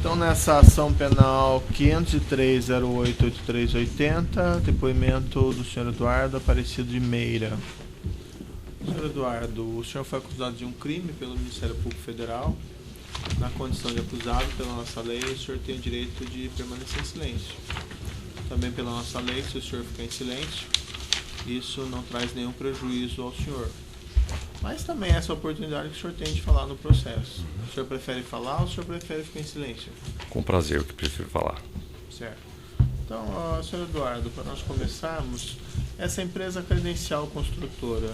Então, nessa ação penal 503.08.8380, depoimento do senhor Eduardo Aparecido de Meira. Senhor Eduardo, o senhor foi acusado de um crime pelo Ministério Público Federal. Na condição de acusado, pela nossa lei, o senhor tem o direito de permanecer em silêncio. Também pela nossa lei, se o senhor ficar em silêncio, isso não traz nenhum prejuízo ao senhor. Mas também essa oportunidade que o senhor tem de falar no processo. O senhor prefere falar ou o senhor prefere ficar em silêncio? Com prazer, eu que prefiro falar. Certo. Então, senhor Eduardo, para nós começarmos, essa empresa Credencial Construtora,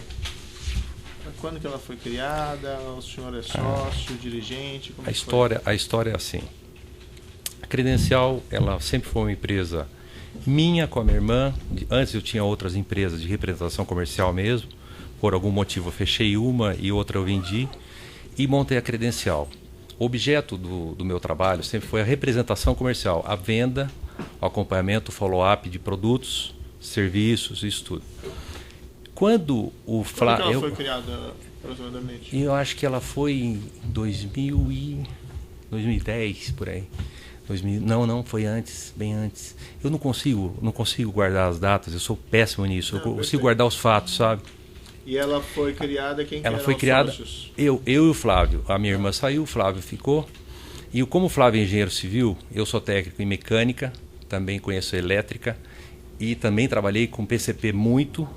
quando que ela foi criada? O senhor é sócio, dirigente? Como a história é assim. A Credencial, ela sempre foi uma empresa minha com a minha irmã. Antes eu tinha outras empresas de representação comercial mesmo. Por algum motivo eu fechei uma e outra eu vendi e montei a Credencial. O objeto do meu trabalho sempre foi a representação comercial, a venda, o acompanhamento, o follow-up de produtos, serviços, isso tudo. Quando o Flávio... Quando ela foi criada, aproximadamente? Eu acho que ela foi em 2010, por aí. 2000, não, foi antes, bem antes. Eu não consigo guardar as datas, eu sou péssimo nisso. Eu consigo guardar os fatos, sabe? E ela foi criada, quem ela que foi criada, sócios? Eu e o Flávio. A minha irmã saiu, o Flávio ficou. E como o Flávio é engenheiro civil, eu sou técnico em mecânica, também conheço elétrica e também trabalhei com PCP muito,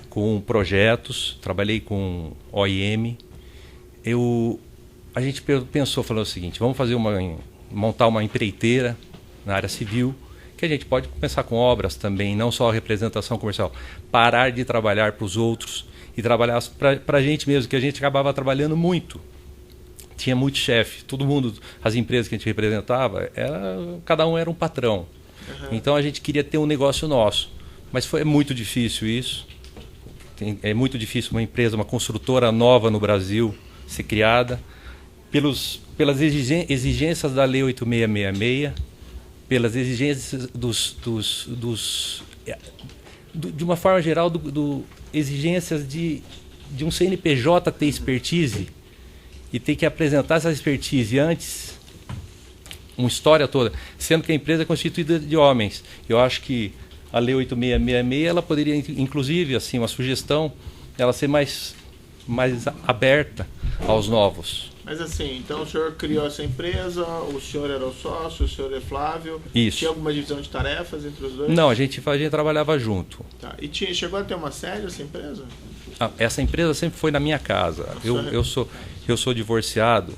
com projetos, trabalhei com OIM. A gente pensou, falou o seguinte, vamos montar uma empreiteira na área civil, que a gente pode começar com obras também, não só a representação comercial, parar de trabalhar para os outros e trabalhar para a gente mesmo, que a gente acabava trabalhando muito. Tinha muito chefe, todo mundo, as empresas que a gente representava, cada um era um patrão. Uhum. Então a gente queria ter um negócio nosso, mas foi muito difícil isso. É muito difícil uma empresa, uma construtora nova no Brasil ser criada, pelas exigências da Lei 8666, pelas exigências de uma forma geral, exigências de um CNPJ ter expertise e ter que apresentar essa expertise antes, uma história toda, sendo que a empresa é constituída de homens. Eu acho que a Lei 8666, ela poderia, inclusive, assim, uma sugestão, ela ser mais aberta aos novos. Mas assim, então o senhor criou essa empresa, o senhor era o sócio, o senhor é Flávio. Isso. Tinha alguma divisão de tarefas entre os dois? Não, a gente trabalhava junto. Tá. E chegou a ter uma sede essa empresa? Essa empresa sempre foi na minha casa. Eu sou divorciado,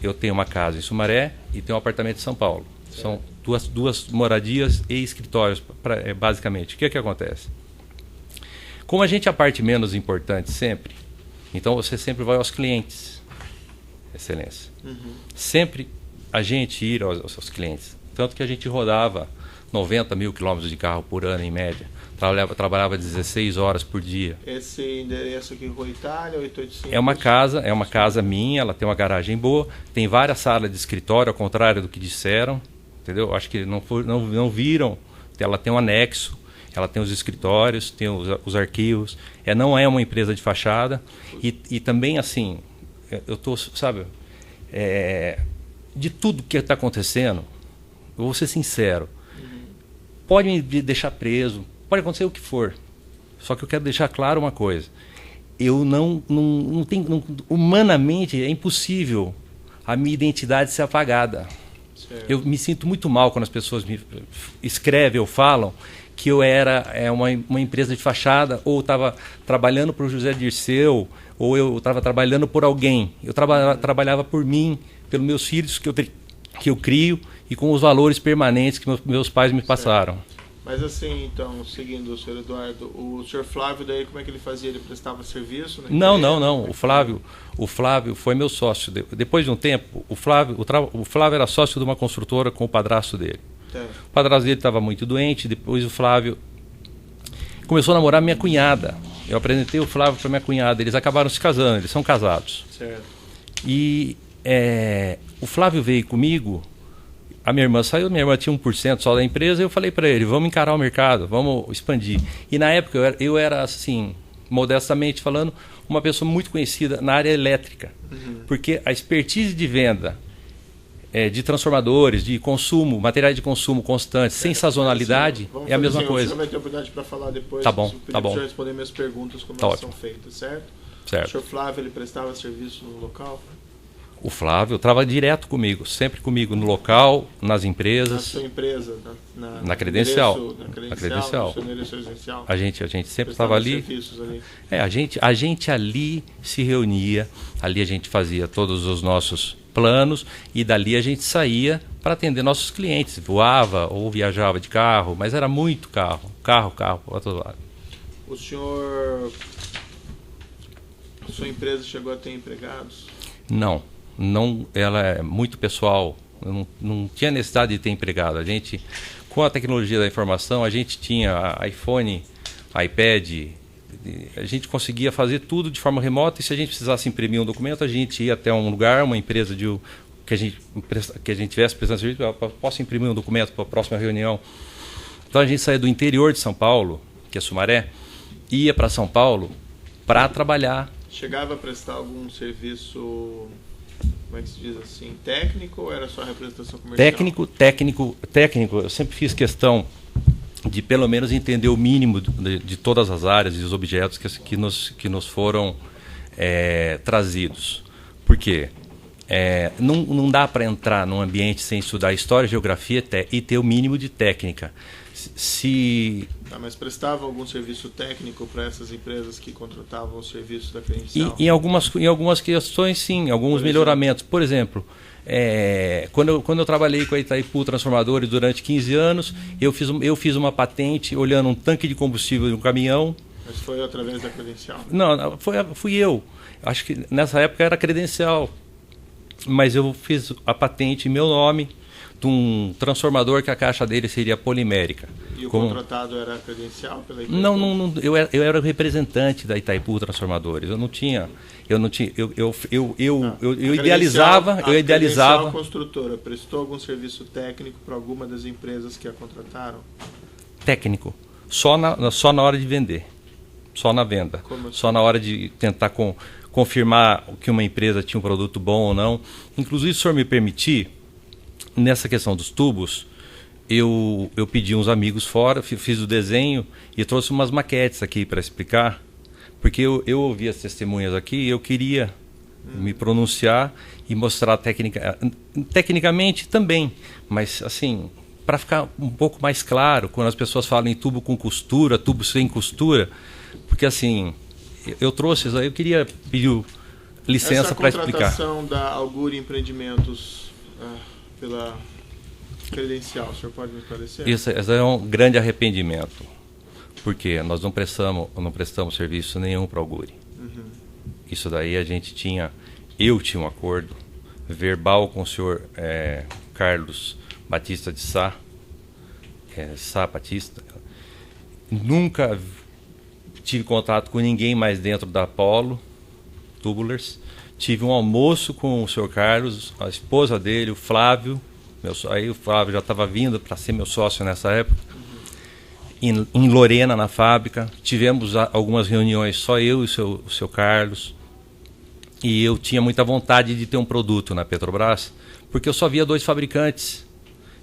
eu tenho uma casa em Sumaré e tenho um apartamento em São Paulo. Certo. São duas moradias e escritórios, basicamente. O que acontece? Como a gente é a parte menos importante sempre, então você sempre vai aos clientes. Excelência. Uhum. Sempre a gente ir aos clientes. Tanto que a gente rodava 90 mil quilômetros de carro por ano, em média. Trabalhava 16 horas por dia. Esse endereço aqui em Rua Itália, 885? É uma casa minha, ela tem uma garagem boa, tem várias salas de escritório, ao contrário do que disseram. Entendeu? Acho que não viram. Ela tem um anexo, ela tem os escritórios, tem os arquivos. Não é uma empresa de fachada. E também, assim... Eu estou, sabe, de tudo que está acontecendo, eu vou ser sincero, pode me deixar preso, pode acontecer o que for, só que eu quero deixar claro uma coisa, eu não tenho, humanamente é impossível a minha identidade ser apagada. Certo. Eu me sinto muito mal quando as pessoas me escrevem ou falam que eu era uma empresa de fachada, ou estava trabalhando para o José Dirceu, ou eu estava trabalhando por alguém. Eu trabalhava por mim, pelos meus filhos que eu crio e com os valores permanentes que meus pais me passaram. Certo. Mas assim, então, seguindo o senhor Eduardo, o senhor Flávio, daí como é que ele fazia? Ele prestava serviço? Né? Não. O Flávio foi meu sócio. Depois de um tempo, o Flávio era sócio de uma construtora com o padrasto dele. O padrasto dele estava muito doente, depois o Flávio começou a namorar minha cunhada. Eu apresentei o Flávio para minha cunhada, eles acabaram se casando, eles são casados. Certo. E o Flávio veio comigo, a minha irmã saiu, minha irmã tinha 1% só da empresa, e eu falei para ele, vamos encarar o mercado, vamos expandir. E na época eu era assim, modestamente falando, uma pessoa muito conhecida na área elétrica, porque a expertise de venda de transformadores, de consumo, materiais de consumo constantes, sem sazonalidade, é a mesma coisa. Você vai ter oportunidade para falar depois. Tá bom, tá bom. Para responder minhas perguntas como tá elas ótimo. são feitas, certo? Certo. O senhor Flávio, ele prestava serviço no local? O Flávio trabalha direto comigo, sempre comigo no local, nas empresas. Na sua empresa? Na credencial. Na credencial. A gente sempre estava ali. A gente ali se reunia, ali a gente fazia todos os nossos planos e dali a gente saía para atender nossos clientes. Voava ou viajava de carro, mas era muito carro para todo lado. O senhor... A sua empresa chegou a ter empregados? Não, ela é muito pessoal, não tinha necessidade de ter empregado. A gente, com a tecnologia da informação, a gente tinha iPhone, iPad, a gente conseguia fazer tudo de forma remota e se a gente precisasse imprimir um documento, a gente ia até um lugar, uma empresa que a gente tivesse prestando serviço, posso imprimir um documento para a próxima reunião. Então a gente saía do interior de São Paulo, que é Sumaré, ia para São Paulo para trabalhar. Chegava a prestar algum serviço, como é que se diz assim, técnico ou era só representação comercial? Técnico. Eu sempre fiz questão de pelo menos entender o mínimo de todas as áreas e os objetos que nos foram trazidos. Por quê? Não dá para entrar num ambiente sem estudar história, geografia e ter o mínimo de técnica. Mas prestava algum serviço técnico para essas empresas que contratavam o serviço da credencial? Em algumas questões, sim, alguns melhoramentos. Por exemplo, quando eu trabalhei com a Itaipu Transformadores durante 15 anos, eu fiz uma patente olhando um tanque de combustível de um caminhão. Mas foi através da credencial? Não, fui eu. Acho que nessa época era credencial. Mas eu fiz a patente em meu nome de um transformador que a caixa dele seria polimérica. E o contratado era credencial pela empresa? Não, eu era o representante da Itaipu Transformadores. Eu idealizava. A credencial construtora prestou algum serviço técnico para alguma das empresas que a contrataram? Técnico. Só na hora de vender. Só na venda. Como assim? Só na hora de tentar confirmar que uma empresa tinha um produto bom ou não. Inclusive, se o senhor me permitir, nessa questão dos tubos, eu pedi uns amigos fora, fiz o desenho e trouxe umas maquetes aqui para explicar, porque eu ouvi as testemunhas aqui e eu queria me pronunciar e mostrar tecnicamente também, mas assim, para ficar um pouco mais claro, quando as pessoas falam em tubo com costura, tubo sem costura, porque assim, eu trouxe isso aí, eu queria pedir licença para explicar. Essa contratação da Auguri Empreendimentos pela credencial, o senhor pode me esclarecer? Isso é um grande arrependimento, porque nós não prestamos serviço nenhum para a Auguri. Uhum. Isso daí eu tinha um acordo verbal com o senhor Carlos Batista de Sá, Sá Batista. Nunca tive contato com ninguém mais dentro da Apollo Tubulars. Tive um almoço com o senhor Carlos, a esposa dele, o Flávio. Aí o Flávio já estava vindo para ser meu sócio nessa época. Em Lorena, na fábrica. Tivemos algumas reuniões, só eu e o seu Carlos. E eu tinha muita vontade de ter um produto na Petrobras, porque eu só via 2 fabricantes.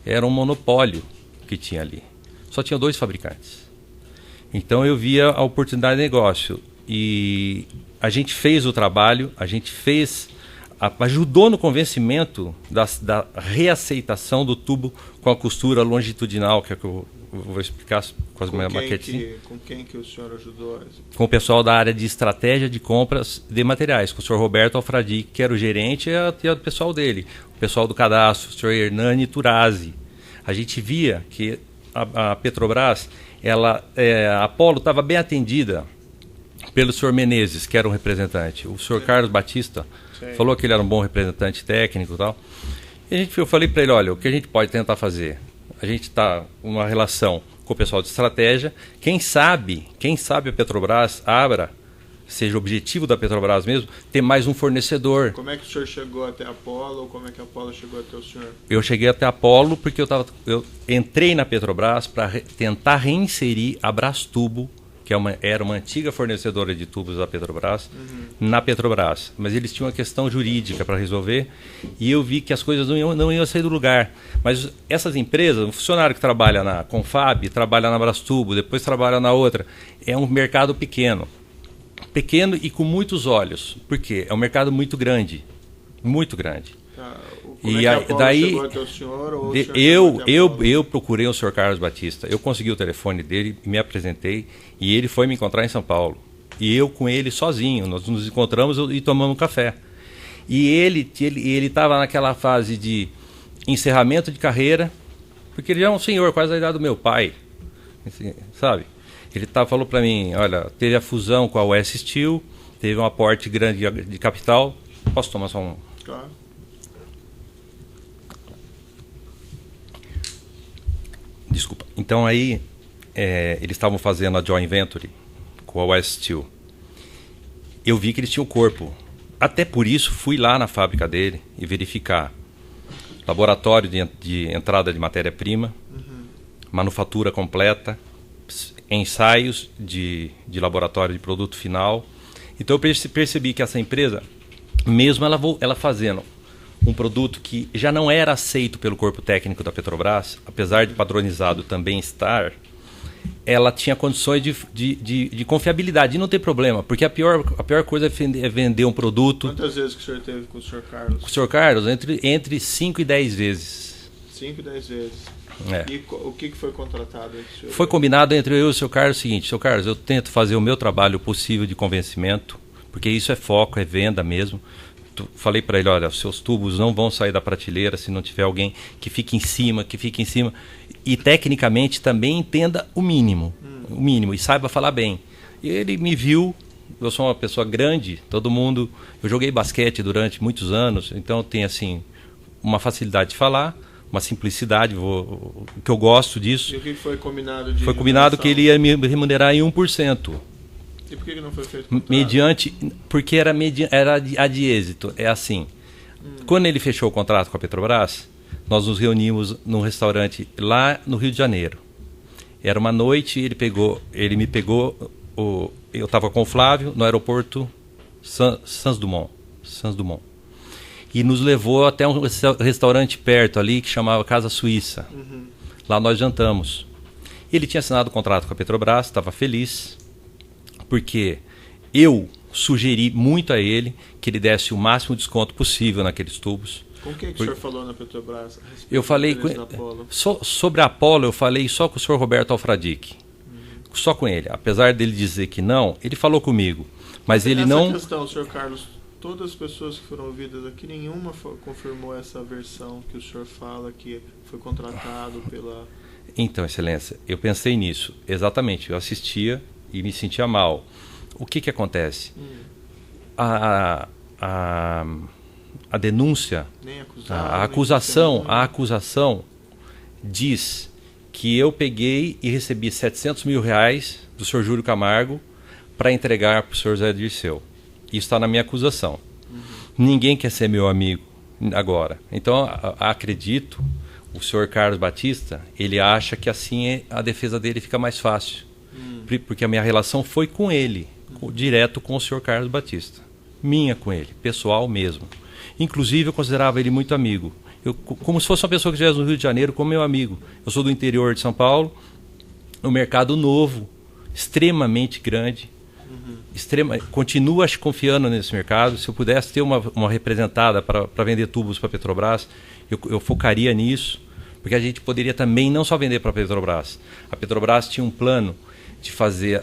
Era um monopólio que tinha ali. Só tinha 2 fabricantes. Então eu via a oportunidade de negócio. E a gente fez o trabalho, ajudou no convencimento da reaceitação do tubo com a costura longitudinal, que é que eu vou explicar com as minhas maquetes. Com quem que o senhor ajudou? Com o pessoal da área de estratégia de compras de materiais, com o senhor Roberto Alfradi, que era o gerente, e o pessoal dele, o pessoal do cadastro, o senhor Hernani Turazzi. A gente via que a Petrobras, a Apollo estava bem atendida pelo senhor Menezes, que era um representante. O senhor Carlos Batista falou que ele era um bom representante técnico e tal. E eu falei para ele, olha, o que a gente pode tentar fazer? A gente está numa relação com o pessoal de estratégia. Quem sabe a Petrobras seja o objetivo da Petrobras mesmo, ter mais um fornecedor. Como é que o senhor chegou até a Apollo ou como é que a Apollo chegou até o senhor? Eu cheguei até a Apollo porque eu entrei na Petrobras para tentar reinserir a Brastubo, que era uma antiga fornecedora de tubos da Petrobras, na Petrobras. Mas eles tinham uma questão jurídica para resolver e eu vi que as coisas não iam sair do lugar. Mas essas empresas, um funcionário que trabalha na Confab, trabalha na Brastubo, depois trabalha na outra, é um mercado pequeno. Pequeno e com muitos olhos. Por quê? É um mercado muito grande. Muito grande. Como é que daí chegou até o senhor, ou o senhor eu procurei o senhor Carlos Batista, eu consegui o telefone dele, me apresentei e ele foi me encontrar em São Paulo. E eu com ele sozinho, nós nos encontramos e tomamos um café. E ele estava naquela fase de encerramento de carreira, porque ele já é um senhor, quase da idade do meu pai, assim, sabe? Ele falou para mim, olha, teve a fusão com a US Steel, teve um aporte grande de capital, posso tomar só um... Claro. Desculpa. Então aí eles estavam fazendo a joint venture com a West Steel. Eu vi que eles tinham corpo. Até por isso fui lá na fábrica dele e verificar laboratório de entrada de matéria-prima, manufatura completa, ensaios de laboratório de produto final. Então eu percebi que essa empresa, mesmo ela fazendo um produto que já não era aceito pelo corpo técnico da Petrobras, apesar de padronizado também estar, ela tinha condições de confiabilidade, e não ter problema, porque a pior coisa é vender um produto... Quantas vezes que o senhor teve com o senhor Carlos? Com o senhor Carlos, entre 5 e 10 vezes. 5 e 10 vezes. E o que foi contratado? Foi combinado entre eu e o senhor Carlos o seguinte: senhor Carlos, eu tento fazer o meu trabalho possível de convencimento, porque isso é foco, é venda mesmo. Falei para ele, olha, os seus tubos não vão sair da prateleira se não tiver alguém que fique em cima, e tecnicamente também entenda o mínimo, e saiba falar bem. E ele me viu, eu sou uma pessoa grande, eu joguei basquete durante muitos anos, então tenho assim uma facilidade de falar, uma simplicidade, que eu gosto disso. E o que foi combinado? Foi combinado que ele ia me remunerar em 1%. E por que não foi feito? Porque era a de êxito. É assim, quando ele fechou o contrato com a Petrobras, nós nos reunimos num restaurante lá no Rio de Janeiro. Era uma noite, ele me pegou, eu estava com o Flávio no aeroporto Santos Dumont. E nos levou até um restaurante perto ali que chamava Casa Suíça. Lá nós jantamos. Ele tinha assinado o contrato com a Petrobras, estava feliz, porque eu sugeri muito a ele que ele desse o máximo desconto possível naqueles tubos. Com quem que o senhor falou na Petrobras? Eu falei sobre a Apollo, eu falei só com o senhor Roberto Alfradique. Só com ele. Apesar dele dizer que não, ele falou comigo. Mas ele não... Essa questão, senhor Carlos, todas as pessoas que foram ouvidas aqui, nenhuma confirmou essa versão que o senhor fala que foi contratado pela... Então, Excelência, eu pensei nisso. Exatamente, eu assistia e me sentia mal. O que acontece? A denúncia, a acusação diz que eu peguei e recebi R$700 mil do senhor Júlio Camargo para entregar para o senhor Zé Dirceu. Isso está na minha acusação. Ninguém quer ser meu amigo agora. Então, acredito, o senhor Carlos Batista, ele acha que assim a defesa dele fica mais fácil. Porque a minha relação foi com ele, direto com o senhor Carlos Batista. Minha com ele, pessoal mesmo. Inclusive, eu considerava ele muito amigo. Como se fosse uma pessoa que estivesse no Rio de Janeiro, como meu amigo. Eu sou do interior de São Paulo, um mercado novo, extremamente grande. Continuo confiando nesse mercado. Se eu pudesse ter uma representada para vender tubos para a Petrobras, eu focaria nisso, porque a gente poderia também não só vender para a Petrobras. A Petrobras tinha um plano de fazer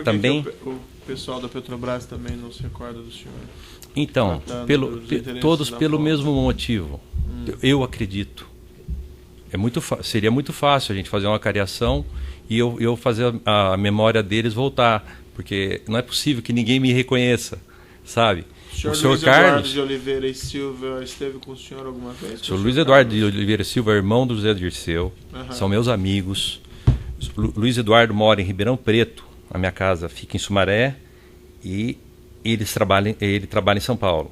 também... O pessoal da Petrobras também não se recorda do senhor? Então, todos pelo mesmo motivo. Eu acredito. Seria muito fácil a gente fazer uma cariação e eu fazer a memória deles voltar, porque não é possível que ninguém me reconheça, sabe? O senhor Luiz Eduardo de Oliveira e Silva esteve com o senhor alguma vez? O senhor Luiz Eduardo de Oliveira e Silva é irmão do José Dirceu, são meus amigos. Luiz Eduardo mora em Ribeirão Preto, a minha casa fica em Sumaré, e ele trabalha em São Paulo.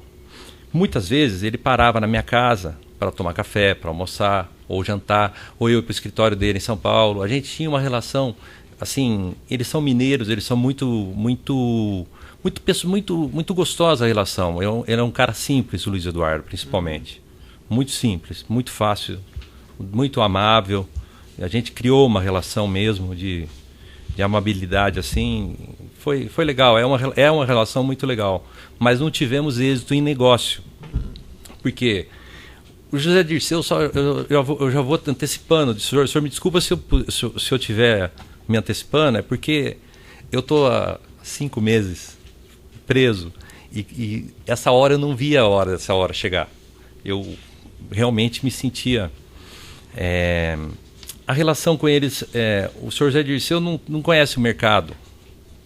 Muitas vezes ele parava na minha casa para tomar café, para almoçar, ou jantar, ou eu ia para o escritório dele em São Paulo. A gente tinha uma relação assim, eles são mineiros, eles são muito gostosa a relação. Ele é um cara simples, o Luiz Eduardo, principalmente. Muito simples, muito fácil, muito amável. A gente criou uma relação mesmo de amabilidade, assim. Foi legal, é uma relação muito legal. Mas não tivemos êxito em negócio. Porque o José Dirceu, eu já vou antecipando. O senhor me desculpa se eu estiver me antecipando, é porque eu estou há 5 meses preso e essa hora eu não via essa hora chegar. Eu realmente me sentia... a relação com eles... o senhor José Dirceu não conhece o mercado.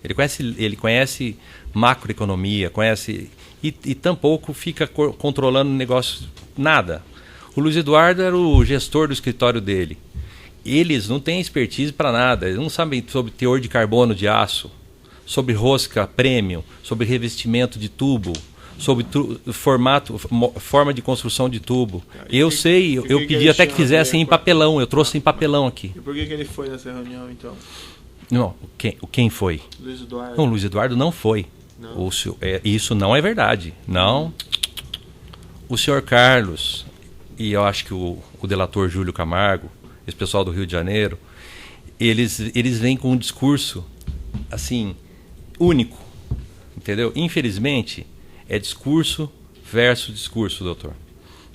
Ele conhece macroeconomia, conhece... E tampouco fica controlando negócio, nada. O Luiz Eduardo era o gestor do escritório dele. Eles não têm expertise para nada. Eles não sabem sobre teor de carbono de aço, sobre rosca premium, sobre revestimento de tubo, sobre forma de construção de tubo. Eu sei, eu pedi até que fizessem em papelão. Eu trouxe em papelão aqui. E por que ele foi nessa reunião, então? Não, quem foi? Luiz Eduardo. Não, Luiz Eduardo não foi. Não. Isso não é verdade. Não. O senhor Carlos, e eu acho que o delator Júlio Camargo, esse pessoal do Rio de Janeiro, eles vêm com um discurso, assim, único. Entendeu? Infelizmente, é discurso versus discurso, doutor.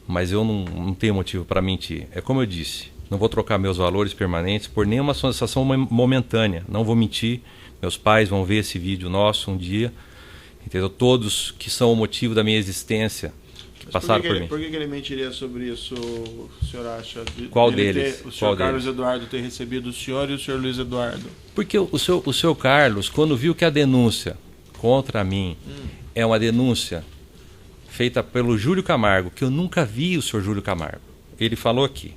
Mas eu não tenho motivo para mentir. É como eu disse, não vou trocar meus valores permanentes por nenhuma sensação momentânea. Não vou mentir. Meus pais vão ver esse vídeo nosso um dia. Entendeu? Todos que são o motivo da minha existência, que passaram por mim. Por que ele mentiria sobre isso, o senhor acha? Qual deles? O senhor Carlos Eduardo ter recebido o senhor e o senhor Luiz Eduardo? Porque o senhor Carlos, quando viu que a denúncia contra mim é uma denúncia feita pelo Júlio Camargo, que eu nunca vi o senhor Júlio Camargo. Ele falou aqui.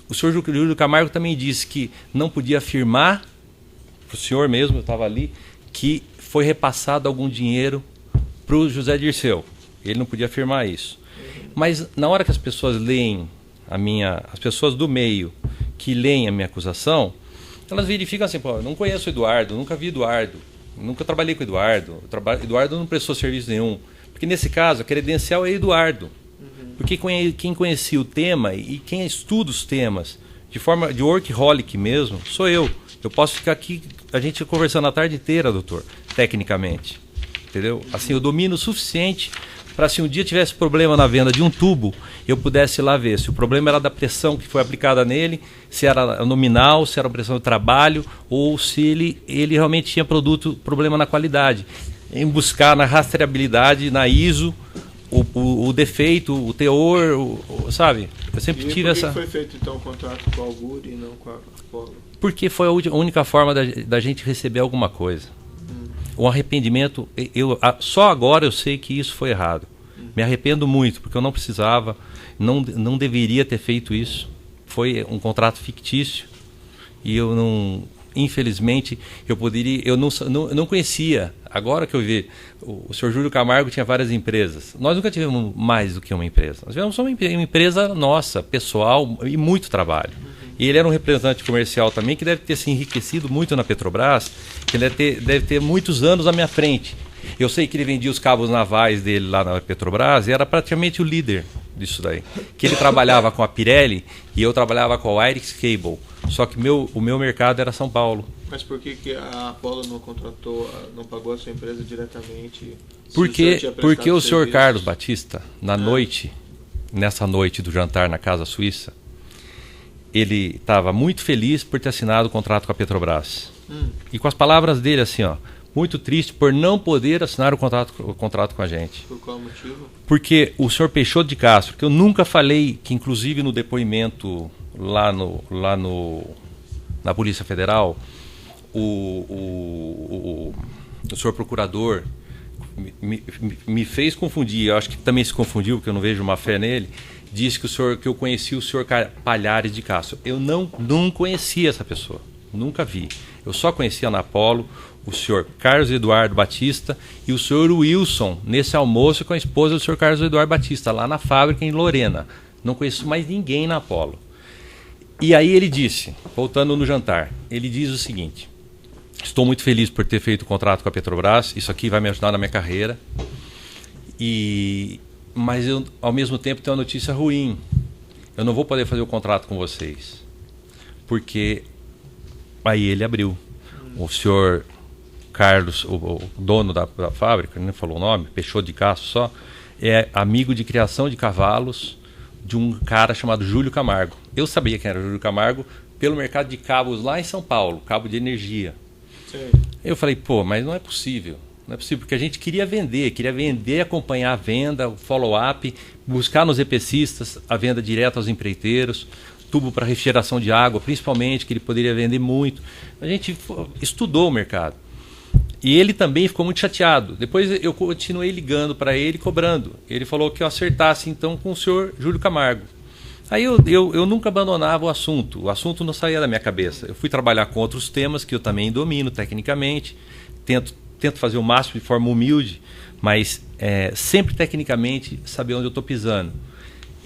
O senhor Júlio Camargo também disse que não podia afirmar, para o senhor mesmo, eu estava ali, que foi repassado algum dinheiro para o José Dirceu. Ele não podia afirmar isso. Mas na hora que as pessoas leem as pessoas do meio que leem a minha acusação, elas verificam assim, pô, eu não conheço o Eduardo, nunca vi Eduardo, nunca trabalhei com o Eduardo, Eduardo não prestou serviço nenhum. Porque nesse caso, a credencial é Eduardo. Porque quem conhecia o tema e quem estuda os temas de forma de workaholic mesmo, sou eu. Eu posso ficar aqui, a gente conversando a tarde inteira, doutor, tecnicamente. Entendeu? Assim, eu domino o suficiente para, se um dia tivesse problema na venda de um tubo, eu pudesse ir lá ver se o problema era da pressão que foi aplicada nele, se era nominal, se era pressão de trabalho, ou se ele realmente tinha problema na qualidade. Em buscar na rastreabilidade, na ISO, o defeito, o teor, sabe? Eu sempre tive essa... Por que foi feito então o contrato com a Augur e não com a Apollo? Porque foi a única forma da gente receber alguma coisa. O arrependimento, só agora eu sei que isso foi errado. Me arrependo muito, porque eu não precisava, não deveria ter feito isso. Foi um contrato fictício e eu não... Infelizmente, eu não conhecia. Agora que eu vi, o senhor Júlio Camargo tinha várias empresas. Nós nunca tivemos mais do que uma empresa. Nós tivemos uma empresa nossa, pessoal, e muito trabalho. E ele era um representante comercial também, que deve ter se enriquecido muito na Petrobras, que deve ter muitos anos à minha frente. Eu sei que ele vendia os cabos navais dele lá na Petrobras e era praticamente o líder disso daí. Que ele trabalhava com a Pirelli e eu trabalhava com a Irix Cable. Só que o meu mercado era São Paulo. Mas por que a Apollo não contratou, não pagou a sua empresa diretamente? Porque o senhor Carlos Batista, nessa noite do jantar na Casa Suíça, ele estava muito feliz por ter assinado o contrato com a Petrobras. E com as palavras dele assim, ó, muito triste por não poder assinar o contrato com a gente. Por qual motivo? Porque o senhor Peixoto de Castro, que eu nunca falei, que inclusive no depoimento na Polícia Federal, o senhor procurador me fez confundir, eu acho que também se confundiu, porque eu não vejo uma fé nele, disse que eu conheci o senhor Palhares de Castro. Eu não conhecia essa pessoa, nunca vi. Eu só conhecia na Apollo o senhor Carlos Eduardo Batista e o senhor Wilson, nesse almoço com a esposa do senhor Carlos Eduardo Batista, lá na fábrica em Lorena. Não conheço mais ninguém na Apollo. E aí ele disse, voltando no jantar, ele diz o seguinte: Estou muito feliz por ter feito o contrato com a Petrobras. Isso aqui vai me ajudar na minha carreira. Mas eu, ao mesmo tempo, tenho uma notícia ruim. Eu não vou poder fazer o contrato com vocês. Porque aí ele abriu. O senhor Carlos, o dono da fábrica, não falou o nome, Peixoto de Castro só, é amigo de criação de cavalos de um cara chamado Júlio Camargo. Eu sabia quem era o Júlio Camargo pelo mercado de cabos lá em São Paulo, cabo de energia. Sim. Eu falei, pô, mas não é possível. Não é possível, porque a gente queria vender, acompanhar a venda, o follow-up, buscar nos EPCistas a venda direta aos empreiteiros, tubo para refrigeração de água, principalmente, que ele poderia vender muito. A gente estudou o mercado. E ele também ficou muito chateado. Depois eu continuei ligando para ele, cobrando. Ele falou que eu acertasse então com o senhor Júlio Camargo. Aí eu nunca abandonava o assunto não saía da minha cabeça. Eu fui trabalhar com outros temas que eu também domino tecnicamente, tento fazer o máximo de forma humilde, mas sempre tecnicamente saber onde eu estou pisando.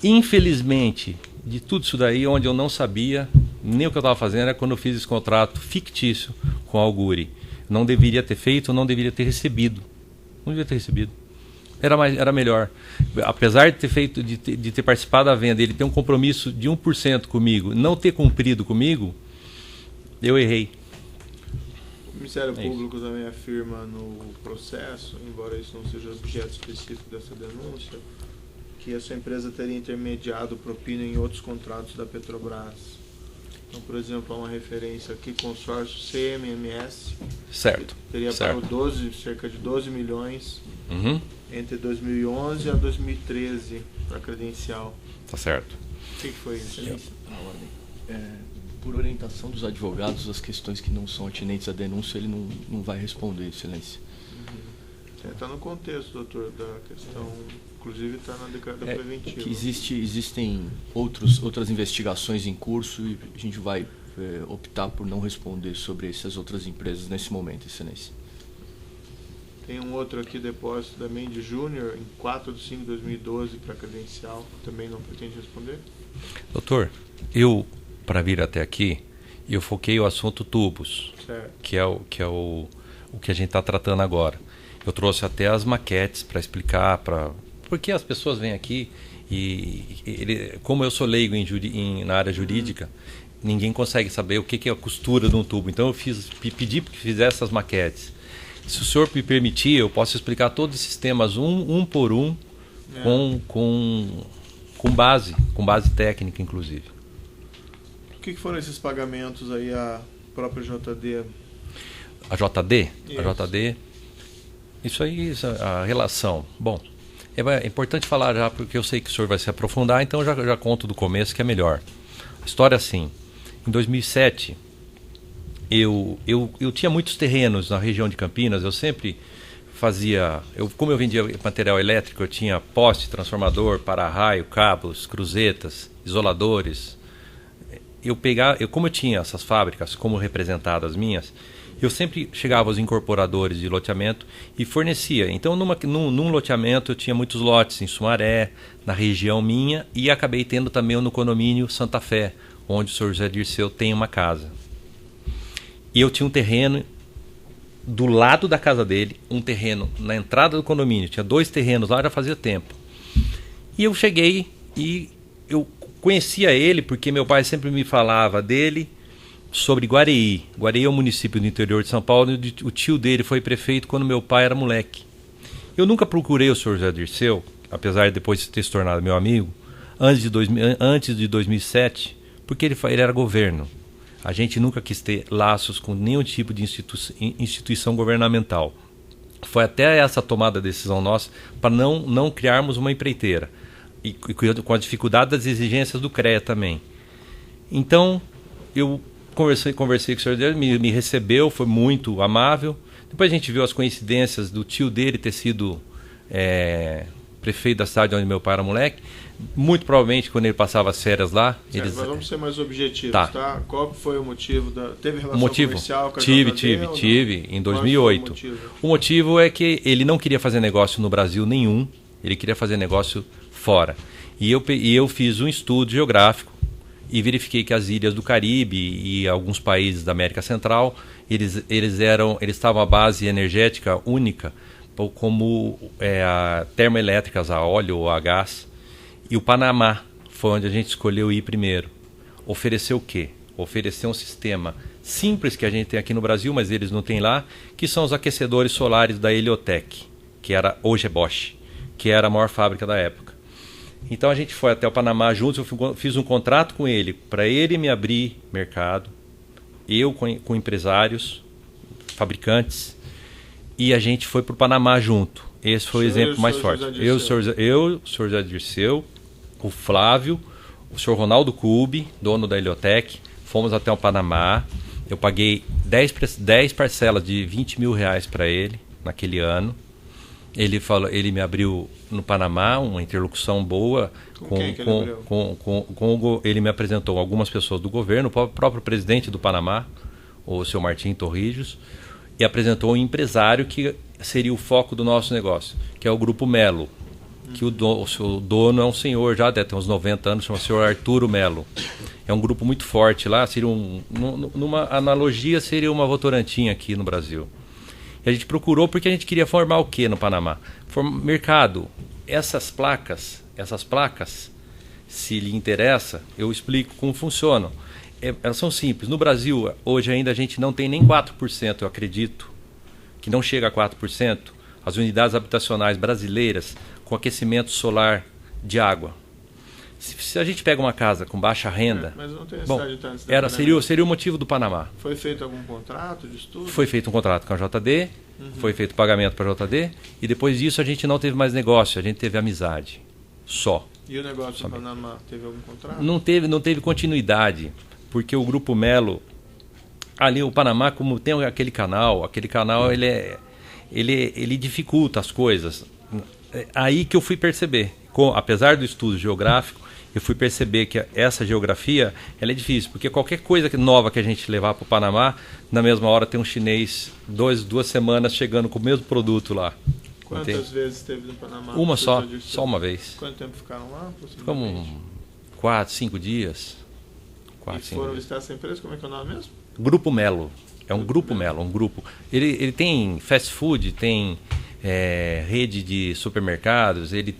Infelizmente, de tudo isso daí, onde eu não sabia nem o que eu estava fazendo, era quando eu fiz esse contrato fictício com a Auguri. Não deveria ter feito, não deveria ter recebido. Não devia ter recebido. Era melhor. Apesar de ter participado da venda, ele ter um compromisso de 1% comigo, não ter cumprido comigo, eu errei. O Ministério Público também afirma no processo, embora isso não seja objeto específico dessa denúncia, que a sua empresa teria intermediado propina em outros contratos da Petrobras. Então, por exemplo, há uma referência aqui, consórcio CMMS. Certo. Teria pago cerca de 12 milhões entre 2011 a 2013 para credencial. Tá certo. O que foi isso? Por orientação dos advogados, as questões que não são atinentes à denúncia, ele não vai responder, Excelência. Está no contexto, doutor, da questão, inclusive está na declaração preventiva. Que existem outras investigações em curso e a gente vai optar por não responder sobre essas outras empresas nesse momento, Excelência. Tem um outro aqui, depósito também de Júnior, em 4 de 5 de 2012 para credencial, também não pretende responder? Doutor, para vir até aqui, eu foquei o assunto tubos, certo, que é o que a gente está tratando agora. Eu trouxe até as maquetes para explicar, porque as pessoas vêm aqui e como eu sou leigo na área jurídica, ninguém consegue saber o que é a costura de um tubo. Então eu pedi que fizesse essas maquetes. Se o senhor me permitir, eu posso explicar todos esses temas um por um, com base técnica, inclusive. O que foram esses pagamentos aí à própria JD? A JD? Isso. A JD... Isso aí, a relação. Bom, é importante falar já, porque eu sei que o senhor vai se aprofundar, então já conto do começo que é melhor. A história é assim, em 2007, eu tinha muitos terrenos na região de Campinas, eu sempre fazia... como eu vendia material elétrico, eu tinha poste, transformador, para-raio, cabos, cruzetas, isoladores. Como eu tinha essas fábricas como representadas minhas, eu sempre chegava aos incorporadores de loteamento e fornecia. Então, num loteamento, eu tinha muitos lotes em Sumaré, na região minha, e acabei tendo também no condomínio Santa Fé, onde o senhor José Dirceu tem uma casa. E eu tinha um terreno do lado da casa dele, um terreno na entrada do condomínio. Tinha 2 terrenos lá, já fazia tempo. E eu cheguei e eu conhecia ele, porque meu pai sempre me falava dele, sobre Guareí. Guareí é um município do interior de São Paulo e o tio dele foi prefeito quando meu pai era moleque. Eu nunca procurei o senhor José Dirceu, apesar de depois ter se tornado meu amigo, antes de 2007, porque ele era governo. A gente nunca quis ter laços com nenhum tipo de instituição governamental. Foi até essa tomada de decisão nossa para não criarmos uma empreiteira. E com a dificuldade das exigências do CREA também. Então, eu conversei com o senhor dele, me recebeu, foi muito amável. Depois a gente viu as coincidências do tio dele ter sido prefeito da cidade onde meu pai era moleque. Muito provavelmente quando ele passava as férias lá. Certo, mas vamos ser mais objetivos, tá? Qual foi o motivo? Teve relação comercial com a JD? Tive, em 2008. O motivo é que ele não queria fazer negócio no Brasil nenhum, ele queria fazer negócio fora. E eu fiz um estudo geográfico e verifiquei que as ilhas do Caribe e alguns países da América Central, eles estavam à base energética única, como a termoelétricas a óleo ou a gás. E o Panamá foi onde a gente escolheu ir primeiro. Ofereceu o quê? Ofereceu um sistema simples que a gente tem aqui no Brasil, mas eles não têm lá, que são os aquecedores solares da Heliotec, que hoje é Bosch, que era a maior fábrica da época. Então a gente foi até o Panamá juntos, eu fiz um contrato com ele, para ele me abrir mercado, eu com empresários, fabricantes, e a gente foi para o Panamá junto. Esse foi o exemplo mais forte. Eu, o senhor José Dirceu, o Flávio, o senhor Ronaldo Cubi, dono da Heliotec, fomos até o Panamá. Eu paguei 10 parcelas de R$20 mil para ele naquele ano. Ele me abriu no Panamá uma interlocução boa. Ele me apresentou algumas pessoas do governo, o próprio presidente do Panamá, o senhor Martim Torrijos, e apresentou um empresário que seria o foco do nosso negócio, que é o Grupo Melo, que o dono é um senhor, já deve ter uns 90 anos, chama-se senhor Arturo Melo. É um grupo muito forte lá, seria numa analogia, seria uma Votorantim aqui no Brasil. E a gente procurou porque a gente queria formar o quê no Panamá? Mercado. Essas placas, se lhe interessa, eu explico como funcionam. Elas são simples. No Brasil, hoje ainda a gente não tem nem 4%, eu acredito, que não chega a 4%, as unidades habitacionais brasileiras com aquecimento solar de água. Se a gente pega uma casa com baixa renda... mas não tem necessidade de estar nesse detalhamento. Seria o motivo do Panamá. Foi feito algum contrato de estudo? Foi feito um contrato com a JD, foi feito pagamento para a JD, e depois disso a gente não teve mais negócio, a gente teve amizade. Só. E o negócio do Panamá, teve algum contrato? Não teve continuidade, porque o Grupo Melo, ali o Panamá, como tem aquele canal ele dificulta as coisas. Aí que eu fui perceber, apesar do estudo geográfico, eu fui perceber que essa geografia ela é difícil, porque qualquer coisa nova que a gente levar para o Panamá, na mesma hora tem um chinês 2 semanas chegando com o mesmo produto lá. Quantas vezes esteve no Panamá? Uma só uma vez. Quanto tempo ficaram lá? Ficamos 4, 5 dias. Foram visitar essa empresa? Como é que é o nome mesmo? Grupo Melo. É um Grupo Melo, um grupo. Ele tem fast food, tem rede de supermercados, ele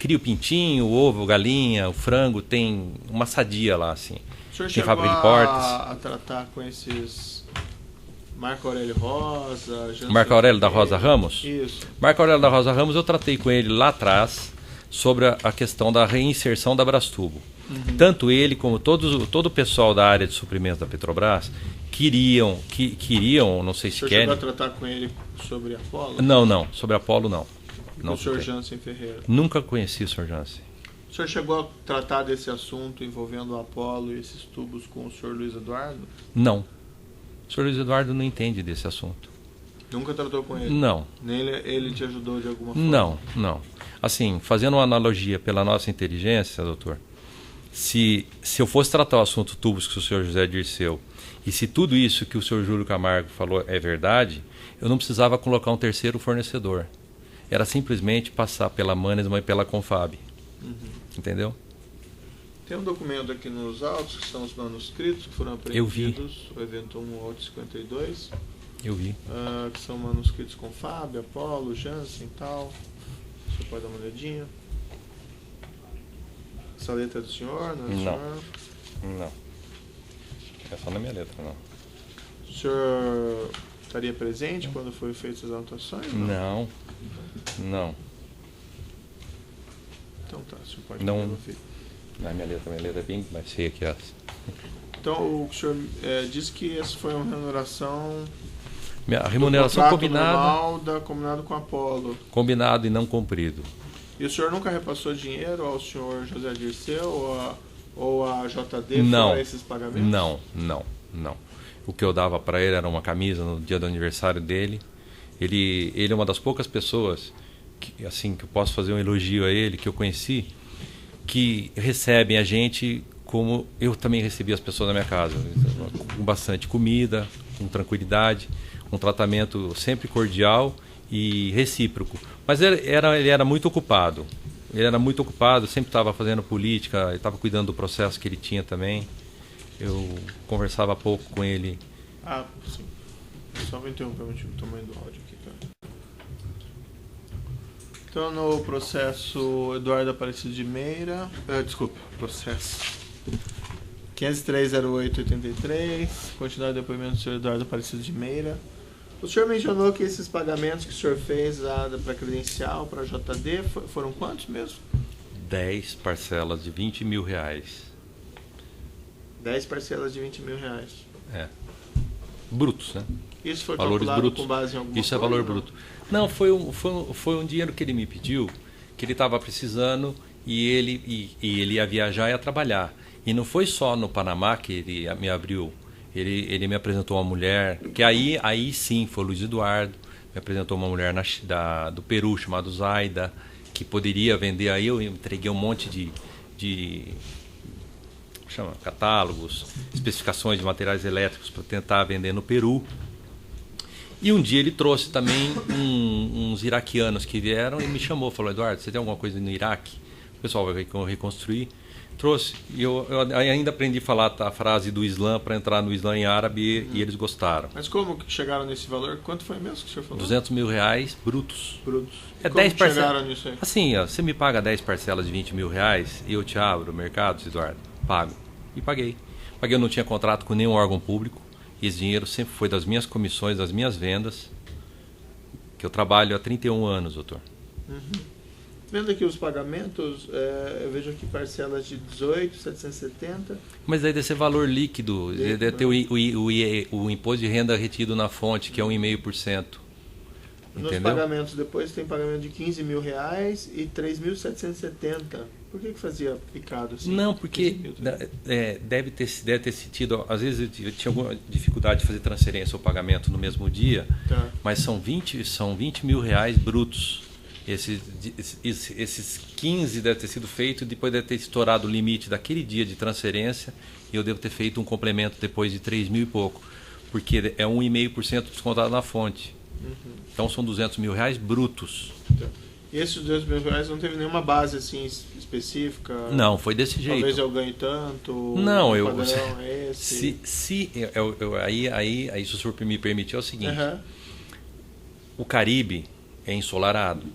cria o pintinho, o ovo, a galinha, o frango, tem uma sadia lá, assim. O senhor tem chegou fábrica de portas. a tratar com esses Marco Aurélio Rosa, Marco Aurélio da Rosa Ramos? Isso. Marco Aurélio da Rosa Ramos, eu tratei com ele lá atrás sobre a questão da reinserção da Brastubo. Tanto ele como todo o pessoal da área de suprimentos da Petrobras queriam, não sei se querem. O senhor chegou a tratar com ele sobre Apolo? Não, sobre Apolo não. O senhor Jansen Ferreira? Nunca conheci o senhor Jansen. O senhor chegou a tratar desse assunto envolvendo o Apolo e esses tubos com o senhor Luiz Eduardo? Não. O senhor Luiz Eduardo não entende desse assunto. Nunca tratou com ele? Não. Nem ele te ajudou de alguma forma? Não. Assim, fazendo uma analogia pela nossa inteligência, doutor, se eu fosse tratar o assunto tubos com o senhor José Dirceu, e se tudo isso que o senhor Júlio Camargo falou é verdade, eu não precisava colocar um terceiro fornecedor. Era simplesmente passar pela Mannesmann e pela Confab. Entendeu? Tem um documento aqui nos autos, que são os manuscritos que foram apreendidos, o evento 1 ao 52. Eu vi. Que são manuscritos Confab, Apolo, Jansen e tal. Você pode dar uma olhadinha. Essa letra é do senhor? Não é do senhor? Não. É só na minha letra, não. O senhor estaria presente quando foram feitas as anotações? Não. Então tá, o senhor pode não. ouvir. Minha letra é bem mais feia que essa. Então o senhor disse que essa foi uma remuneração... A remuneração combinado com a Apolo. Combinado e não cumprido. E o senhor nunca repassou dinheiro ao senhor José Dirceu ou a JD para esses pagamentos? Não. O que eu dava para ele era uma camisa no dia do aniversário dele. Ele é uma das poucas pessoas que eu posso fazer um elogio a ele, que eu conheci, que recebem a gente como eu também recebi as pessoas na minha casa, com bastante comida, com tranquilidade, um tratamento sempre cordial e recíproco. Mas ele era muito ocupado. Ele era muito ocupado, sempre estava fazendo política, estava cuidando do processo que ele tinha também. Eu conversava pouco com ele. Ah, sim. Só vou interromper o tamanho do áudio aqui, tá? Então, no processo Eduardo Aparecido de Meira... desculpe, processo 503-08-83, continuar o depoimento do senhor Eduardo Aparecido de Meira. O senhor mencionou que esses pagamentos que o senhor fez para credencial, para JD, foram quantos mesmo? 10 parcelas de R$20 mil. 10 parcelas de R$20 mil. É. Brutos, né? Isso foi valores calculado brutos. com base em alguma Isso é coisa, valor não? bruto. Não, foi um dinheiro que ele me pediu, que ele estava precisando e ele ia viajar e ia trabalhar. E não foi só no Panamá que ele me abriu. Ele me apresentou uma mulher, que aí sim foi o Luiz Eduardo, me apresentou uma mulher do Peru chamada Zaida, que poderia vender. Aí eu entreguei um monte de catálogos, especificações de materiais elétricos para tentar vender no Peru. E um dia ele trouxe também uns iraquianos que vieram e me chamou, falou: Eduardo, você tem alguma coisa no Iraque? O pessoal vai reconstruir. Trouxe. E eu ainda aprendi a falar a frase do Islã para entrar no Islã em árabe e eles gostaram. Mas como que chegaram nesse valor? Quanto foi mesmo que o senhor falou? R$200 mil brutos. Brutos. É Como 10 que parcelas. chegaram nisso aí? Assim, ó, você me paga 10 parcelas de R$20 mil e eu te abro o mercado, Eduardo? Pago. E paguei. Eu não tinha contrato com nenhum órgão público. E esse dinheiro sempre foi das minhas comissões, das minhas vendas, que eu trabalho há 31 anos, doutor. Vendo aqui os pagamentos, eu vejo aqui parcelas de 18.770. Mas aí deve ser valor líquido, deve ter o imposto de renda retido na fonte, que é 1,5%. Nos Entendeu? pagamentos depois tem pagamento de R$15 mil e 3.770. Por que fazia picado assim? Não, porque deve ter sentido. Às vezes eu tinha alguma dificuldade de fazer transferência ou pagamento no mesmo dia, Tá. mas são 20 mil brutos. Esses 15 deve ter sido feito, depois deve ter estourado o limite daquele dia de transferência e eu devo ter feito um complemento depois de 3 mil e pouco, porque é 1,5% descontado na fonte. Então são R$200 mil brutos. Tá. E esses R$200 mil não teve nenhuma base assim específica? Não, foi desse jeito. Talvez eu ganhe tanto. Não, o padrão é esse. Aí se o senhor me permitir, é o seguinte: o Caribe é ensolarado.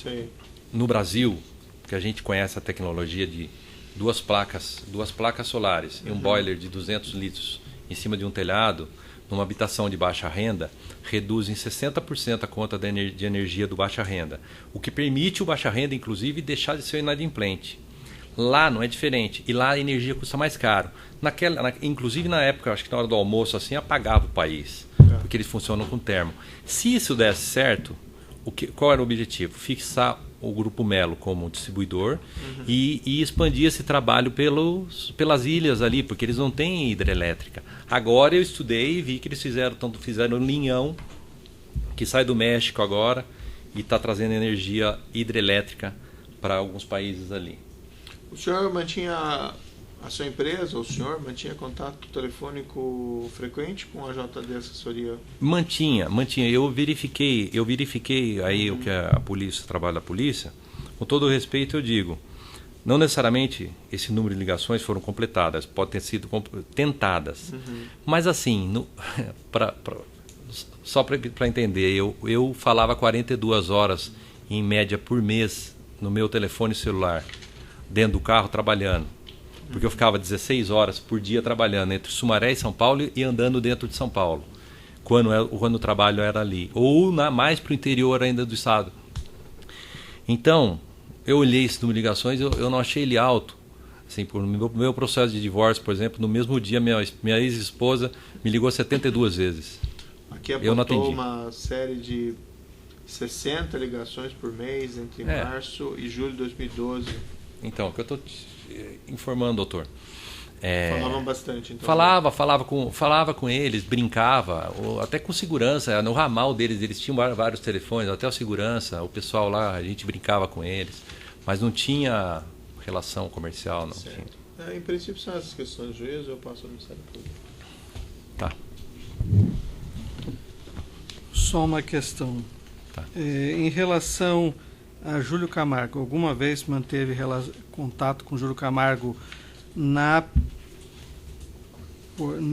Sim. No Brasil, que a gente conhece a tecnologia de duas placas solares e um boiler de 200 litros em cima de um telhado, numa habitação de baixa renda, reduz em 60% a conta de energia do baixa renda. O que permite o baixa renda, inclusive, deixar de ser inadimplente. Lá não é diferente. E lá a energia custa mais caro. Inclusive na época, acho que na hora do almoço, assim, apagava o país. Porque eles funcionam com termo. Se isso desse certo, qual era o objetivo? Fixar o Grupo Melo como distribuidor e expandir esse trabalho pelas ilhas ali, porque eles não têm hidrelétrica. Agora eu estudei e vi que eles fizeram linhão, que sai do México agora e está trazendo energia hidrelétrica para alguns países ali. O senhor mantinha, a sua empresa, o senhor mantinha contato telefônico frequente com a JD Assessoria? Mantinha. Eu verifiquei aí o que a polícia, o trabalho da polícia. Com todo o respeito eu digo, não necessariamente esse número de ligações foram completadas, podem ter sido tentadas. Mas assim, só para entender, eu falava 42 horas em média por mês no meu telefone celular, dentro do carro trabalhando. Porque eu ficava 16 horas por dia trabalhando entre Sumaré e São Paulo e andando dentro de São Paulo, quando o trabalho era ali. Ou mais para o interior ainda do estado. Então, eu olhei esse número de ligações, eu não achei ele alto. Assim, por meu processo de divórcio, por exemplo, no mesmo dia minha ex-esposa me ligou 72 vezes. Aqui eu não atendi. Uma série de 60 ligações por mês entre março e julho de 2012. Então, o que eu estou informando, doutor. Falavam bastante, então. Falava com eles, brincava, até com segurança. No ramal deles, eles tinham vários telefones, até o segurança, o pessoal lá, a gente brincava com eles. Mas não tinha relação comercial, não tinha. Em princípio são essas questões de juízo, eu passo ao Ministério Público. Tá. Só uma questão. Tá. Em relação a Júlio Camargo alguma vez manteve contato com Júlio Camargo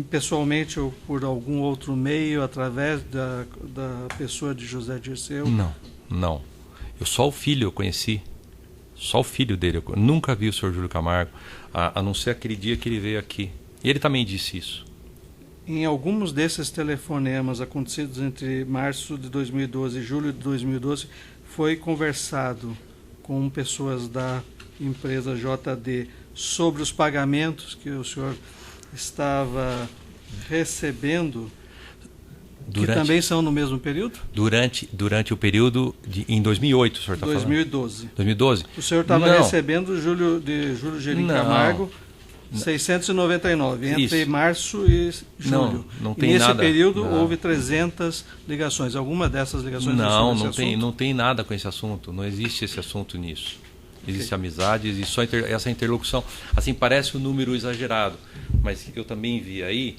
pessoalmente ou por algum outro meio, através da pessoa de José Dirceu? Não. Eu só o filho eu conheci. Só o filho dele. Eu nunca vi o senhor Júlio Camargo, a não ser aquele dia que ele veio aqui. E ele também disse isso. Em alguns desses telefonemas acontecidos entre março de 2012 e julho de 2012, foi conversado com pessoas da empresa JD sobre os pagamentos que o senhor estava recebendo, que também são no mesmo período? Durante o período em 2008, o senhor está falando? 2012. 2012? O senhor estava recebendo de Júlio Gerim Camargo 699, entre março e julho. Não tem nesse nada. Período houve 300 ligações. Alguma dessas ligações? Não tem nada com esse assunto. Não existe esse assunto nisso. Existe amizade, existe só essa interlocução. Assim, parece um número exagerado, mas eu também vi aí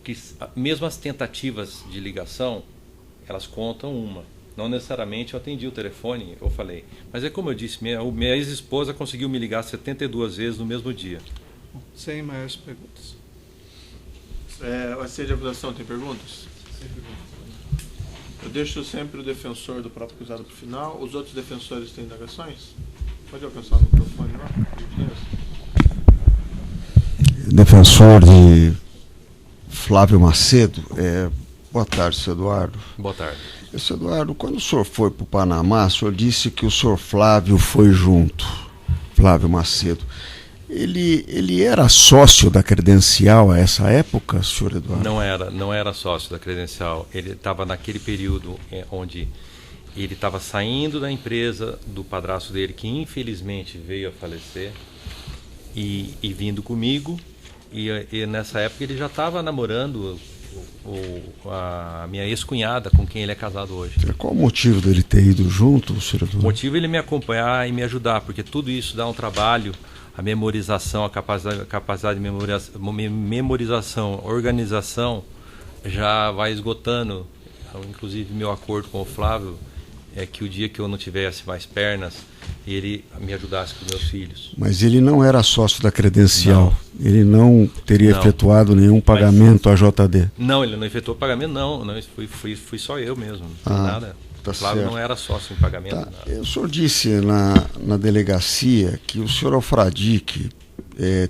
que mesmo as tentativas de ligação, elas contam uma. Não necessariamente eu atendi o telefone, eu falei. Mas é como eu disse, minha ex-esposa conseguiu me ligar 72 vezes no mesmo dia. Sem maiores perguntas. A sede de acusação tem perguntas? Sem perguntas. Eu deixo sempre o defensor do próprio acusado para o final. Os outros defensores têm indagações? Pode alcançar o microfone lá? Defensor de Flávio Macedo. Boa tarde, senhor Eduardo. Boa tarde. Senhor Eduardo, quando o senhor foi para o Panamá, o senhor disse que o senhor Flávio foi junto. Flávio Macedo. Ele era sócio da Credencial a essa época, senhor Eduardo? Não era sócio da Credencial. Ele estava naquele período onde ele estava saindo da empresa do padrasto dele, que infelizmente veio a falecer, e vindo comigo. E nessa época ele já estava namorando a minha ex-cunhada, com quem ele é casado hoje. Qual o motivo dele ter ido junto, senhor Eduardo? O motivo é ele me acompanhar e me ajudar, porque tudo isso dá um trabalho. A memorização, a capacidade de memorização, organização, já vai esgotando. Inclusive, meu acordo com o Flávio é que o dia que eu não tivesse mais pernas, ele me ajudasse com meus filhos. Mas ele não era sócio da Credencial? Não. Ele não teria efetuado nenhum pagamento à JD? Não, ele não efetuou pagamento, não fui só eu mesmo, não foi nada. Tá Flávio certo. não era sócio em pagamento. Tá. O senhor disse na delegacia que o senhor Alfradique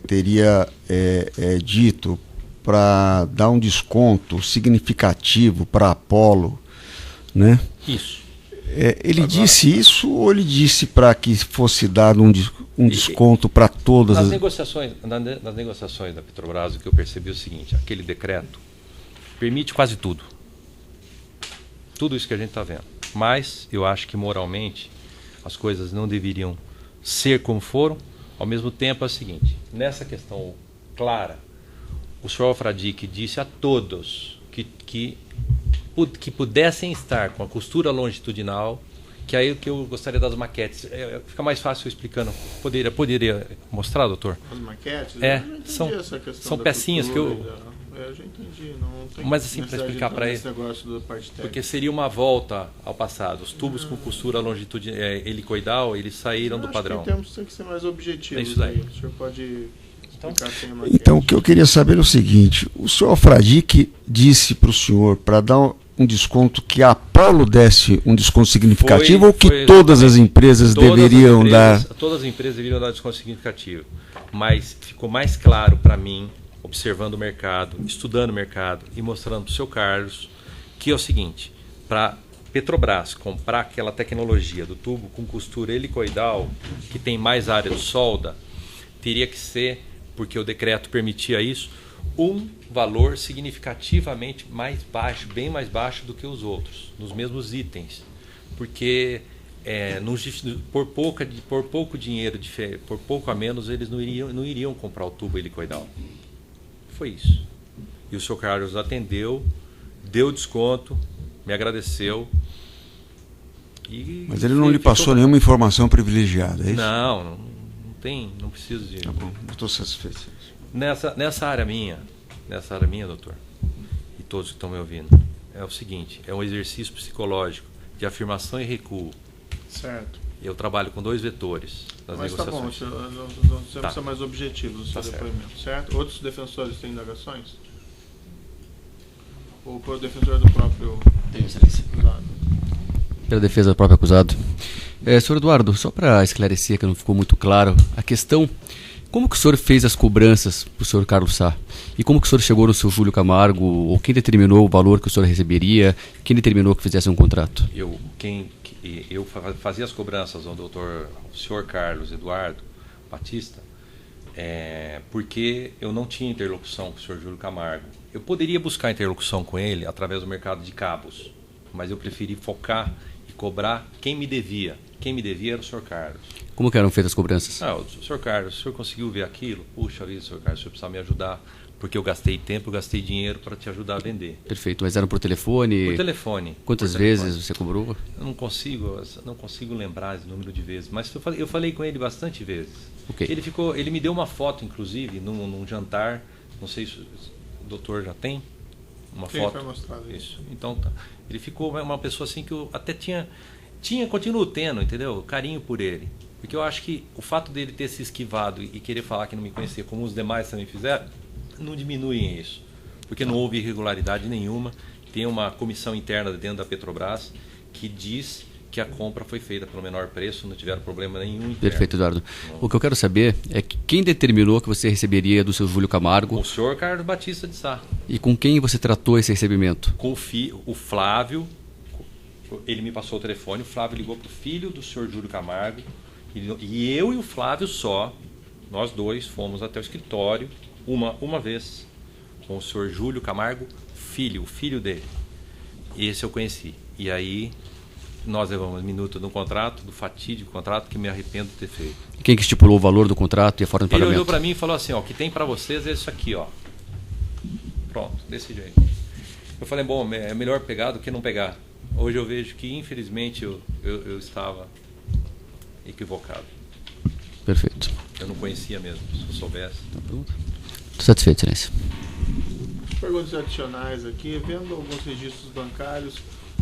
teria dito para dar um desconto significativo para a Apollo, né? Isso. Ele disse isso ou ele disse para que fosse dado um desconto para todas nas negociações da Petrobras, o que eu percebi é o seguinte: aquele decreto permite quase tudo. Tudo isso que a gente está vendo. Mas eu acho que moralmente as coisas não deveriam ser como foram. Ao mesmo tempo é o seguinte: nessa questão clara, o senhor Alfradique disse a todos que pudessem estar com a costura longitudinal, que aí o que eu gostaria das maquetes. Fica mais fácil eu explicando. Poderia mostrar, doutor? As maquetes? São pecinhas que eu já entendi. Não tem. Mas assim, para explicar para ele, porque seria uma volta ao passado. Os tubos com costura longitudinal helicoidal, eles saíram do padrão. Tem que ser mais objetivos. É isso aí. O senhor pode explicar sem a maquete. Então, o que eu queria saber é o seguinte: o senhor Alfradique disse para o senhor para dar um desconto, que a Apollo desse um desconto significativo, ou que todas as empresas deveriam dar? Todas as empresas deveriam dar desconto significativo. Mas ficou mais claro para mim, observando o mercado, estudando o mercado e mostrando para o seu Carlos, que é o seguinte: para Petrobras comprar aquela tecnologia do tubo com costura helicoidal, que tem mais área de solda, teria que ser, porque o decreto permitia isso, um valor significativamente mais baixo, bem mais baixo do que os outros, nos mesmos itens. Porque por pouco dinheiro, por pouco a menos, eles não iriam comprar o tubo helicoidal. Foi isso. E o senhor Carlos atendeu, deu desconto, me agradeceu. Mas ele não lhe passou nenhuma informação privilegiada, é isso? Não preciso de... Tá bom, eu estou satisfeito. Nessa área minha, doutor, e todos que estão me ouvindo, é o seguinte: é um exercício psicológico de afirmação e recuo. Certo. Eu trabalho com 2 vetores das Mas tá bom, negociações. nós temos Tá. que ser mais objetivos no seu Tá certo. depoimento, certo? Outros defensores têm indagações? Ou por defensor do próprio Tenho, excelência. acusado? Pela defesa do próprio acusado. Senhor Eduardo, só para esclarecer que não ficou muito claro a questão, como que o senhor fez as cobranças para o senhor Carlos Sá? E como que o senhor chegou no seu Júlio Camargo? Ou quem determinou o valor que o senhor receberia? Quem determinou que fizesse um contrato? Eu fazia as cobranças ao senhor Carlos Eduardo Batista, porque eu não tinha interlocução com o senhor Júlio Camargo. Eu poderia buscar interlocução com ele através do mercado de cabos, mas eu preferi focar e cobrar quem me devia. Quem me devia era o senhor Carlos. Como que eram feitas as cobranças? O senhor Carlos, o senhor conseguiu ver aquilo? Puxa vida, senhor Carlos, o senhor precisa me ajudar, porque eu gastei tempo, eu gastei dinheiro para te ajudar a vender. Perfeito, mas eram por telefone? Por telefone. Quantas por vezes telefone. você cobrou? Eu não consigo lembrar o número de vezes, mas eu falei com ele bastante vezes. Ok. Ele me deu uma foto, inclusive, num jantar, não sei se o doutor já tem uma Sim, foto. foi mostrado Isso. Então, tá. Ele ficou uma pessoa assim que eu até continuo tendo, entendeu? Carinho por ele. Porque eu acho que o fato dele ter se esquivado e querer falar que não me conhecia, como os demais também fizeram, não diminuem isso. Porque não houve irregularidade nenhuma. Tem uma comissão interna dentro da Petrobras que diz que a compra foi feita pelo menor preço, não tiveram problema nenhum interno. Perfeito, Eduardo. O que eu quero saber é quem determinou que você receberia do seu Júlio Camargo O senhor Carlos Batista de Sá. e com quem você tratou esse recebimento? Com o Flávio, ele me passou o telefone, o Flávio ligou para o filho do senhor Júlio Camargo, e eu e o Flávio só, nós dois fomos até o escritório uma vez, com o senhor Júlio Camargo, o filho dele. Esse eu conheci. E aí nós levamos minuto no contrato, do fatídico contrato que me arrependo de ter feito. Quem que estipulou o valor do contrato e a forma de Ele pagamento? olhou para mim e falou assim, o que tem para vocês é isso aqui, ó. Pronto, desse jeito. Eu falei, bom, é melhor pegar do que não pegar. Hoje eu vejo que, infelizmente, eu estava equivocado. Perfeito. Eu não conhecia mesmo, se eu soubesse. Estou satisfeito, excelência. Perguntas adicionais aqui. Vendo alguns registros bancários,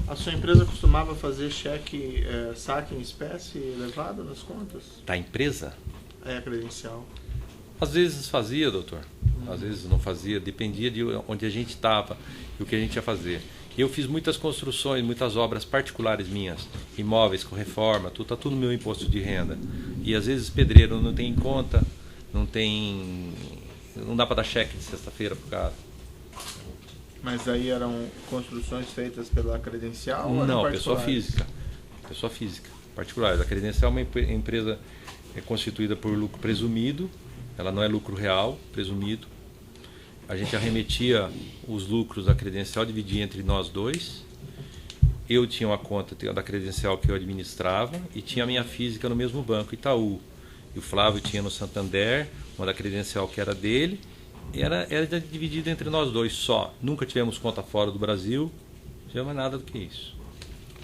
a sua empresa costumava fazer saque em espécie levado nas contas? Da empresa? É credencial. Às vezes fazia, doutor. Às vezes não fazia. Dependia de onde a gente estava e o que a gente ia fazer. Eu fiz muitas construções, muitas obras particulares minhas, imóveis com reforma, está tudo no meu imposto de renda. E às vezes pedreiro não tem conta, não dá para dar cheque de sexta-feira pro cara. Mas aí eram construções feitas pela credencial? ou Não, eram pessoa particulares? física. Pessoa física, particulares. A credencial é uma empresa constituída por lucro presumido, ela não é lucro real, presumido. A gente arremetia os lucros da credencial, dividia entre nós dois. Eu tinha uma conta da credencial que eu administrava e tinha a minha física no mesmo banco, Itaú. E o Flávio tinha no Santander, uma da credencial que era dele. Era dividido entre nós dois só. Nunca tivemos conta fora do Brasil, não tivemos nada do que isso.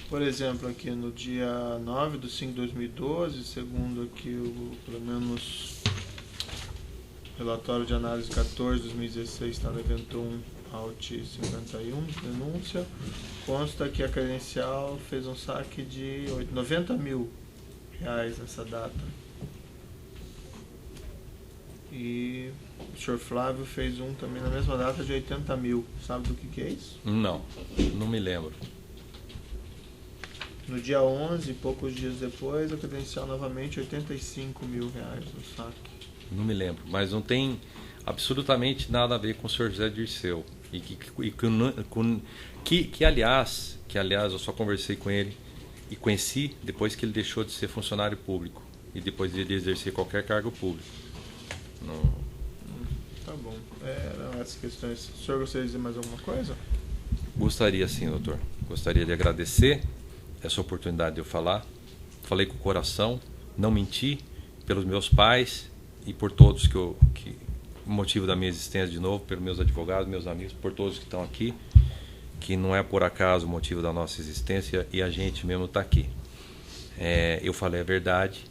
Por exemplo, aqui no dia 9 de 5 de 2012, segundo aqui pelo menos relatório de análise 14 de 2016, está no evento 1, AUT 51, denúncia, consta que a credencial fez um saque de R$90 mil nessa data. E o senhor Flávio fez um também na mesma data de 80 mil. Sabe do que é isso? Não me lembro. No dia 11, poucos dias depois, a credencial novamente R$85 mil no saque. Não me lembro, mas não tem absolutamente nada a ver com o senhor José Dirceu. Que aliás, eu só conversei com ele e conheci depois que ele deixou de ser funcionário público e depois de exercer qualquer cargo público. Não. Tá bom. Eram essas questões. O senhor gostaria de dizer mais alguma coisa? Gostaria sim, doutor. Gostaria de agradecer essa oportunidade de eu falar. Falei com o coração, não menti, pelos meus pais e por todos o motivo da minha existência de novo, pelos meus advogados, meus amigos, por todos que estão aqui, que não é por acaso o motivo da nossa existência e a gente mesmo está aqui. Eu falei a verdade.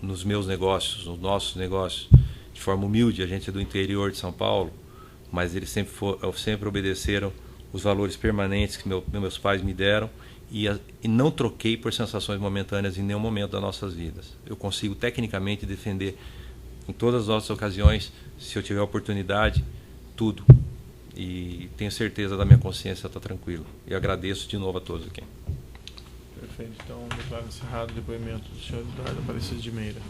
Nos meus negócios, nos nossos negócios, de forma humilde, a gente é do interior de São Paulo, mas eles sempre obedeceram os valores permanentes que meus pais me deram e não troquei por sensações momentâneas em nenhum momento das nossas vidas. Eu consigo tecnicamente defender em todas as nossas ocasiões, se eu tiver oportunidade, tudo. E tenho certeza da minha consciência está tranquila. E agradeço de novo a todos aqui. Perfeito. Então, declaro encerrado o depoimento do senhor Eduardo Aparecido de Meira.